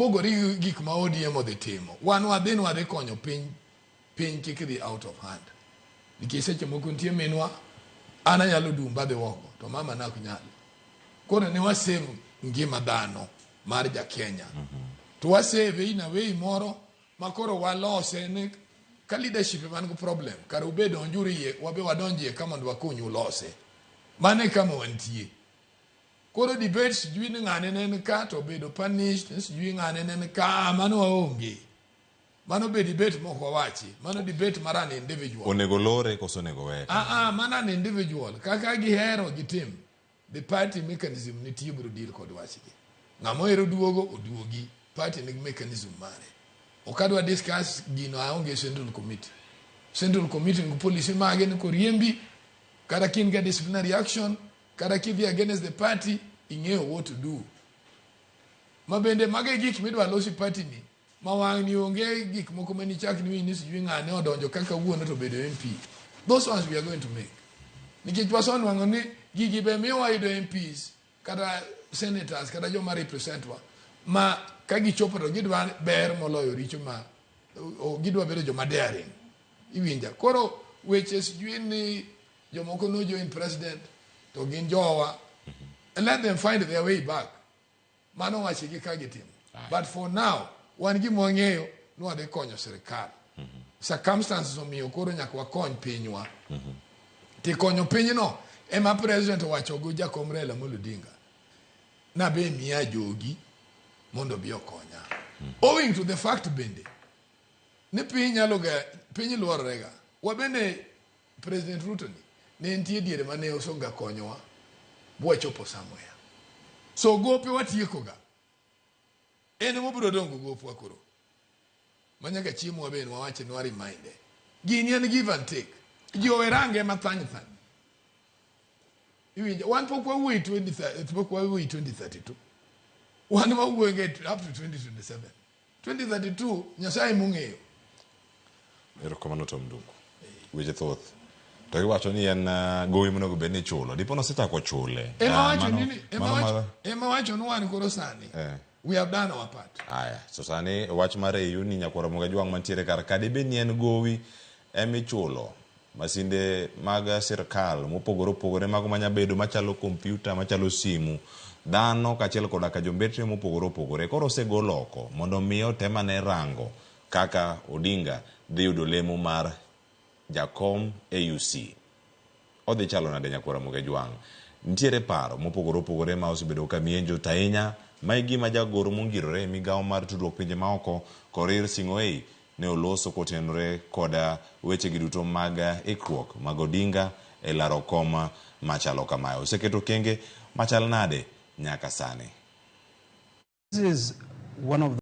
pogori gik ma ODM odhi timo. Wan wadhi konyo piny kik dhi out of hand. Nikech seche moko nitie minwa, an anyalo dumba dhi oko, to mama nak nyalo. Koro ne wasave ngima dhano mar ja Kenya. To wasave in a way moro makoro walose ne ka leadership man go problem. Kar ubedo onjuri ye, wabe wadonjie kama ndo wakonyu lose. Mane kama wantie. Koro debate sijui ni ngane nene ka to bedo punished, sijui ngane nene ka mano waonge. Mano be debate moko wachi. Mano debate marani individual. Onego lore koso nego we. Mana ni individual. Kaka gihero gitim. The party mechanism ni tiyo biro deal kod wachigi. Ngamo ero duogo oduogi. Party ni mechanism mare. Okadwa discuss gino aonge Central Committee. Central Committee ni police mage ni koriembi. Kada kin get disciplinary action. Kada kivi against the party. Ingeo what to do. Mabende mage gik midwa losi party ni. Mawang ni onge gik moko mani chak ni ni sijui ngane odonjo kaka wuono to bedo MP. Those ones we are going to make. Nikech wason wango ni gigi be miwa ido MPs kada senators kada joma represent wa ma ka gichopo to gidwa ber moloyo richo ma gidwa bedo joma daring. Iwinja. Koro weche sijui ni jomoko no join president to gin jowa and let them find their way back. Mano wachigi ka gitimo. But for now wan gima wang'eyo ni wadhi konyo sirikal. Circumstances omiyo koro nyaka wakony pinywa. Ti konyo pinyno ema president owacho go Jakom Raila Amolo Odinga. Na be miya jogi mondo bi okonya. Owing to the fact bende ni piny luorrega. Wabende President Ruto ne nitie diere mane osonga konyowa bwachopo somewhere. So gope watiekoga. Ene mobiro dongo gopwa koro. Manyaka chiemo wabe ni wawache ni wariminde. Gini en give and take. Jowe range mathany thany. Iwinja, wan pokwa wuoi 2032. Wan wawuoge up to 2027. 2032, Nyasaye mung'eyo. Erokamano Tom Ndungu. Weche thoth. To iwacho ni en gowi monego bed ni chulo. Dipo nosechako chule. Ema wacho ni wan koro sani. We have done our part. Aya, so sani wach mar EU ni nyakwara moga jwang' mantiere kar ka dibe ni en gowi emichulo masinde mag sirkal mopogore opogore mago manya bedo machalo kompyuta machalo simu dhano kachiel koda ka jombetre mopogore opogore koro osegol oko mondo miyo tema ne rango kaka Odinga dhi yudo lemo mar jakom AUC. Odhi chalo nade nyakwara moga jwang'. Ntiere paro mopogore opogore ma osebedo ka mienjo tainya mai gima jagoro mongirore migawo mar tudruok pinje maoko Korir Sing'oei ne oloso kotenore koda weche giduto mag ikruok mag Odinga e laro koma machalo kamayo. Oseketo kenge machal nade nyaka sani. This is one of